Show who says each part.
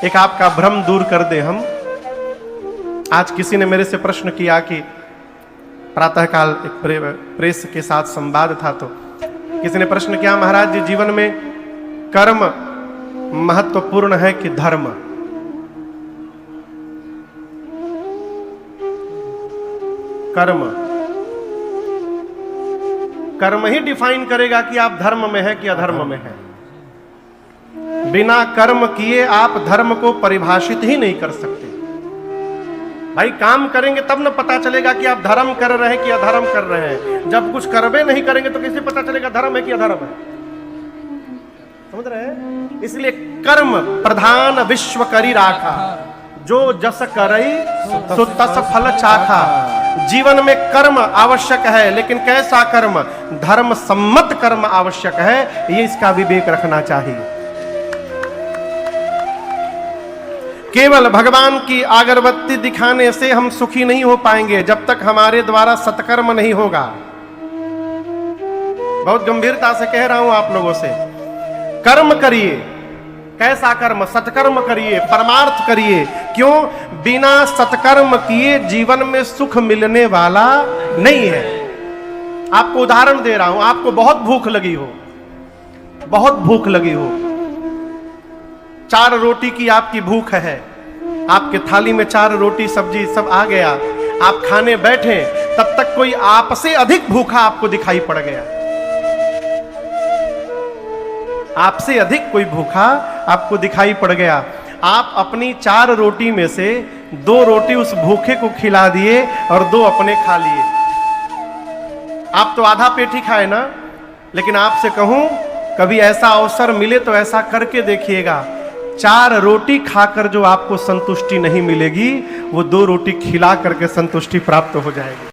Speaker 1: एक आपका भ्रम दूर कर दे हम। आज किसी ने मेरे से प्रश्न किया कि प्रातःकाल एक प्रेस के साथ संवाद था, तो किसी ने प्रश्न किया, महाराज जी जीवन में कर्म महत्वपूर्ण है कि धर्म? कर्म ही डिफाइन करेगा कि आप धर्म में है कि अधर्म में है। बिना कर्म किए आप धर्म को परिभाषित ही नहीं कर सकते। भाई काम करेंगे तब न पता चलेगा कि आप धर्म कर रहे हैं कि अधर्म कर रहे हैं। जब कुछ करबे नहीं करेंगे तो कैसे पता चलेगा धर्म है कि अधर्म है? समझ रहे हैं? इसलिए कर्म प्रधान विश्व करी राखा, जो जस करई सो तस फल चाखा। जीवन में कर्म आवश्यक है, लेकिन कैसा कर्म? धर्म सम्मत कर्म आवश्यक है। ये इसका विवेक रखना चाहिए। केवल भगवान की अगरबत्ती दिखाने से हम सुखी नहीं हो पाएंगे जब तक हमारे द्वारा सत्कर्म नहीं होगा। बहुत गंभीरता से कह रहा हूं आप लोगों से, कर्म करिए। कैसा कर्म? सत्कर्म करिए, परमार्थ करिए। क्यों? बिना सत्कर्म किए जीवन में सुख मिलने वाला नहीं है। आपको उदाहरण दे रहा हूं। आपको बहुत भूख लगी हो, बहुत भूख लगी हो, 4 रोटी की आपकी भूख है, आपके थाली में 4 रोटी सब्जी सब आ गया, आप खाने बैठे, तब तक कोई आपसे अधिक भूखा आपको दिखाई पड़ गया। आपसे अधिक कोई भूखा आपको दिखाई पड़ गया। आप अपनी 4 रोटी में से 2 रोटी उस भूखे को खिला दिए और 2 अपने खा लिए। आप तो आधा पेट ही खाए ना। लेकिन आपसे कहूं, कभी ऐसा अवसर मिले तो ऐसा करके देखिएगा, 4 रोटी खाकर जो आपको संतुष्टि नहीं मिलेगी, वो 2 रोटी खिला करके संतुष्टि प्राप्त हो जाएगी।